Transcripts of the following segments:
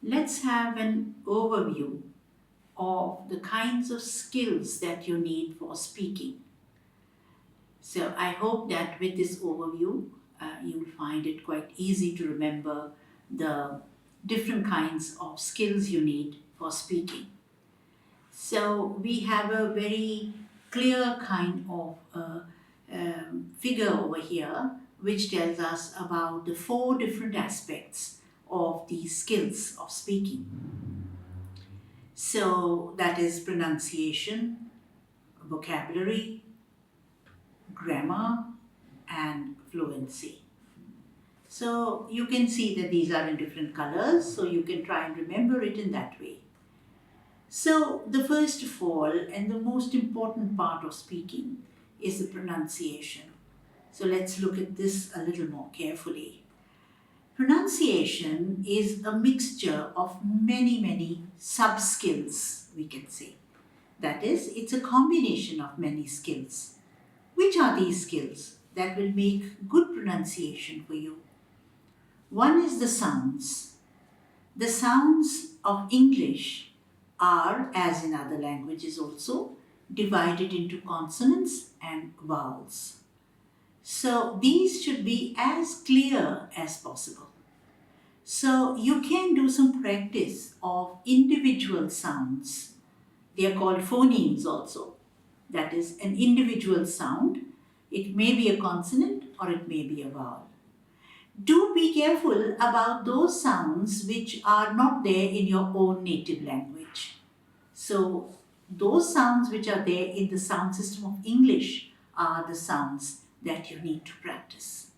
let's have an overview of the kinds of skills that you need for speaking. So I hope that with this overview, you'll find it quite easy to remember the different kinds of skills you need for speaking. So we have a very clear kind of figure over here which tells us about the 4 different aspects of these skills of speaking. So that is pronunciation, vocabulary, grammar, and fluency. So you can see that these are in different colors, so you can try and remember it in that way. So the first of all and the most important part of speaking is the pronunciation. So let's look at this a little more carefully. Pronunciation is a mixture of many sub-skills, we can say. That is, it's a combination of many skills. Which are these skills that will make good pronunciation for you? One is the sounds. The sounds of English are, as in other languages also, divided into consonants and vowels. So these should be as clear as possible. So you can do some practice of individual sounds. They are called phonemes also. That is an individual sound. It may be a consonant or it may be a vowel. Do be careful about those sounds which are not there in your own native language. So those sounds which are there in the sound system of English are the sounds that you need to practice.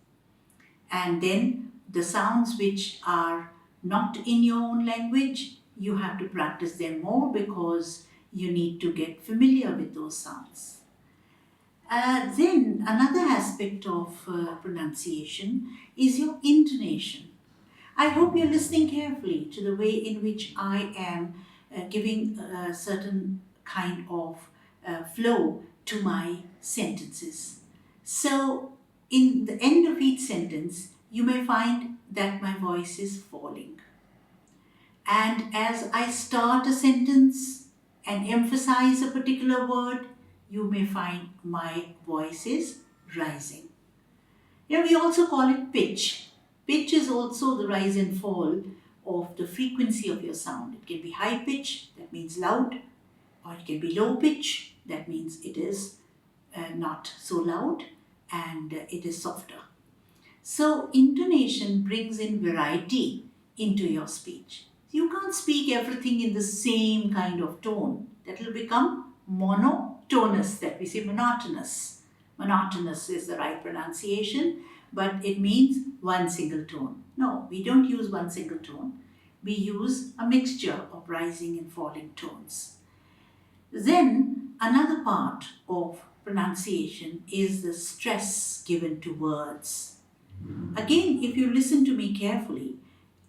And then the sounds which are not in your own language, you have to practice them more because you need to get familiar with those sounds. Then another aspect of pronunciation is your intonation. I hope you're listening carefully to the way in which I am giving a certain kind of flow to my sentences. So in the end of each sentence, you may find that my voice is falling. And as I start a sentence and emphasize a particular word, you may find my voice is rising. We also call it pitch. Pitch is also the rise and fall of the frequency of your sound. It can be high pitch, that means loud, or it can be low pitch, that means it is not so loud and it is softer. So intonation brings in variety into your speech. You can't speak everything in the same kind of tone. That will become monotonous, that we say monotonous. Monotonous is the right pronunciation, but it means one single tone. No, we don't use one single tone. We use a mixture of rising and falling tones. Then another part of pronunciation is the stress given to words. Again, if you listen to me carefully,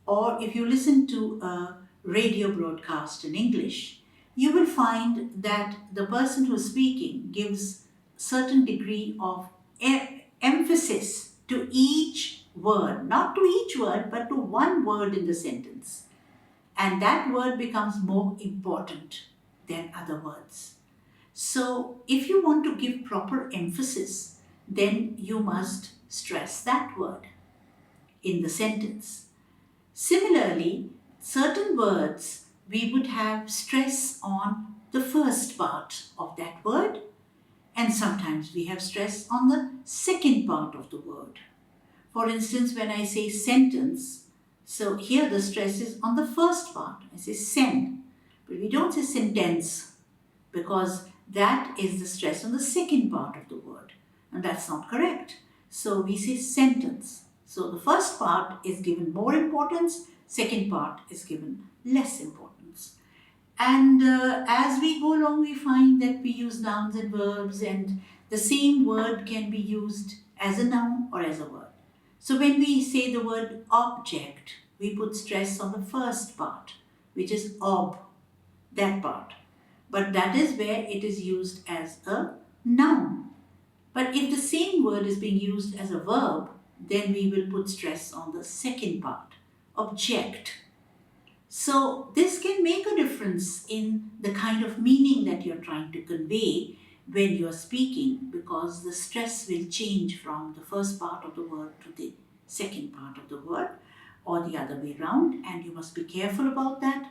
or if you listen to a radio broadcast in English, you will find that the person who is speaking gives certain degree of emphasis to each word, not to each word, but to one word in the sentence. And that word becomes more important than other words. So if you want to give proper emphasis, then you must stress that word in the sentence. Similarly, certain words we would have stress on the first part of that word, and sometimes we have stress on the second part of the word. For instance, when I say sentence, so here the stress is on the first part. I say sen, but we don't say sentence because that is the stress on the second part of the word, and that's not correct. So we say sentence. So the first part is given more importance, second part is given less importance. And as we go along, we find that we use nouns and verbs, and the same word can be used as a noun or as a verb. So when we say the word object, we put stress on the first part, which is ob, that part. But that is where it is used as a noun. But if the same word is being used as a verb, then we will put stress on the second part, object. So this can make a difference in the kind of meaning that you're trying to convey when you're speaking, because the stress will change from the first part of the word to the second part of the word, or the other way around, and you must be careful about that.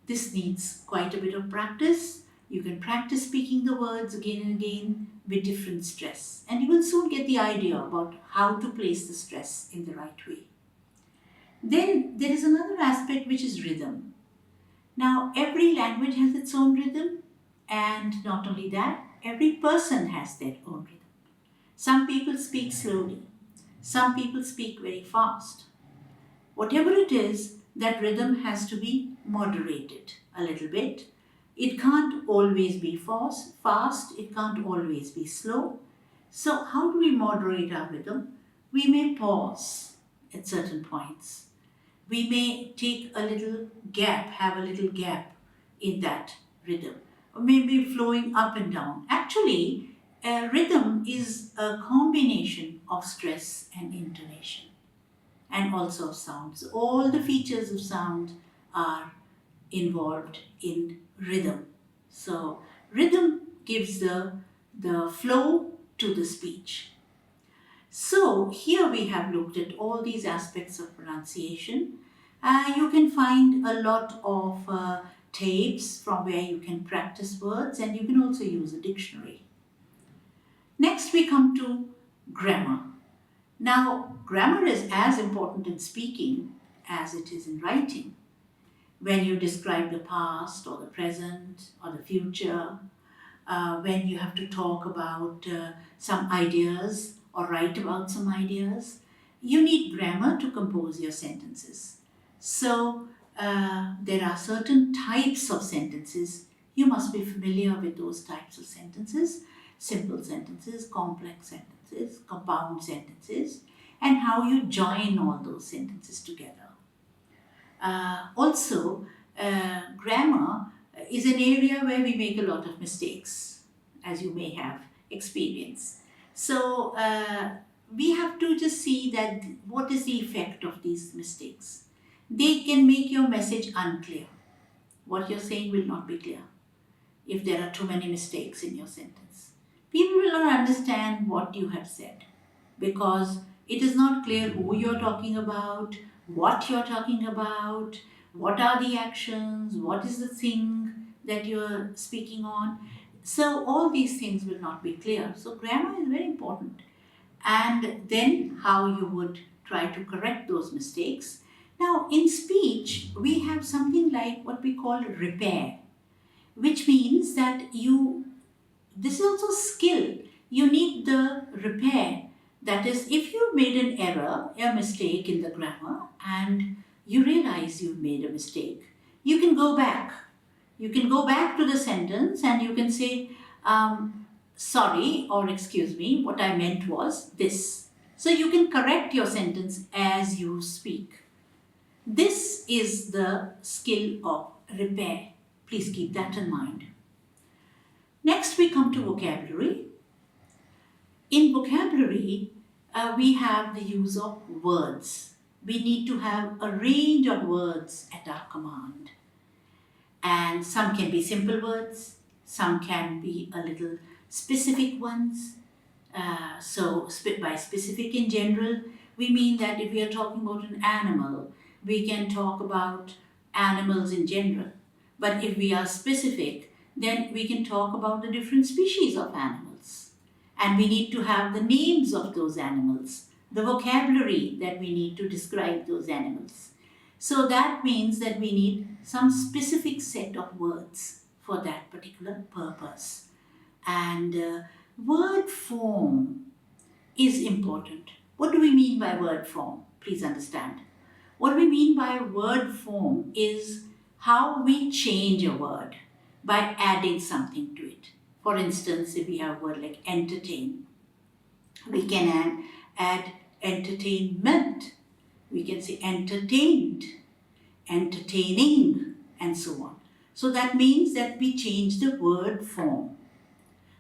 This needs quite a bit of practice. You can practice speaking the words again and again with different stress, and you will soon get the idea about how to place the stress in the right way. Then there is another aspect, which is rhythm. Now, every language has its own rhythm, and not only that, every person has their own rhythm. Some people speak slowly, some people speak very fast. Whatever it is, that rhythm has to be moderated a little bit. It can't always be fast, it can't always be slow. So, how do we moderate our rhythm? We may pause at certain points. We may take a little gap, have a little gap in that rhythm, or maybe flowing up and down. Actually, a rhythm is a combination of stress and intonation, and also of sounds. All the features of sound are involved in rhythm. So, rhythm gives the flow to the speech. So, here we have looked at all these aspects of pronunciation. You can find a lot of tapes from where you can practice words, and you can also use a dictionary. Next, we come to grammar. Now, grammar is as important in speaking as it is in writing. When you describe the past or the present or the future, when you have to talk about some ideas or write about some ideas, you need grammar to compose your sentences. So, there are certain types of sentences. You must be familiar with those types of sentences: simple sentences, complex sentences, compound sentences, and how you join all those sentences together. Also, grammar is an area where we make a lot of mistakes, as you may have experienced. So, we have to just see that what is the effect of these mistakes. They can make your message unclear. What you're saying will not be clear if there are too many mistakes in your sentence. People will not understand what you have said, because it is not clear who you're talking about, what you're talking about, what are the actions, what is the thing that you're speaking on. So, all these things will not be clear. So, grammar is very important. And then, how you would try to correct those mistakes. Now, in speech, we have something like what we call repair, which means that this is also skill. You need the repair. That is, if you made an error, a mistake in the grammar, and you realize you've made a mistake, you can go back. You can go back to the sentence and you can say, sorry, or excuse me, what I meant was this. So you can correct your sentence as you speak. This is the skill of repair. Please keep that in mind. Next, we come to vocabulary. In vocabulary, we have the use of words. We need to have a range of words at our command. And some can be simple words, some can be a little specific ones. So, by specific in general, we mean that if we are talking about an animal, we can talk about animals in general. But if we are specific, then we can talk about the different species of animals. And we need to have the names of those animals, the vocabulary that we need to describe those animals. So that means that we need some specific set of words for that particular purpose. And word form is important. What do we mean by word form? Please understand. What we mean by word form is how we change a word by adding something to it. For instance, if we have a word like entertain, we can add entertainment. We can say entertained, entertaining, and so on. So that means that we change the word form.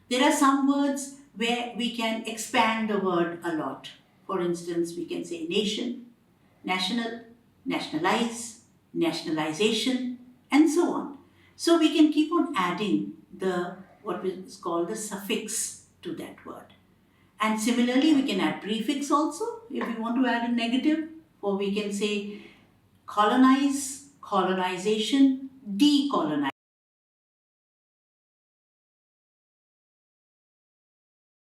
There are some words where we can expand the word a lot. For instance, we can say nation, national, nationalize, nationalization, and so on. So we can keep on adding the what is called the suffix to that word. And similarly, we can add prefix also if we want to add a negative, or we can say colonize, colonization, decolonize.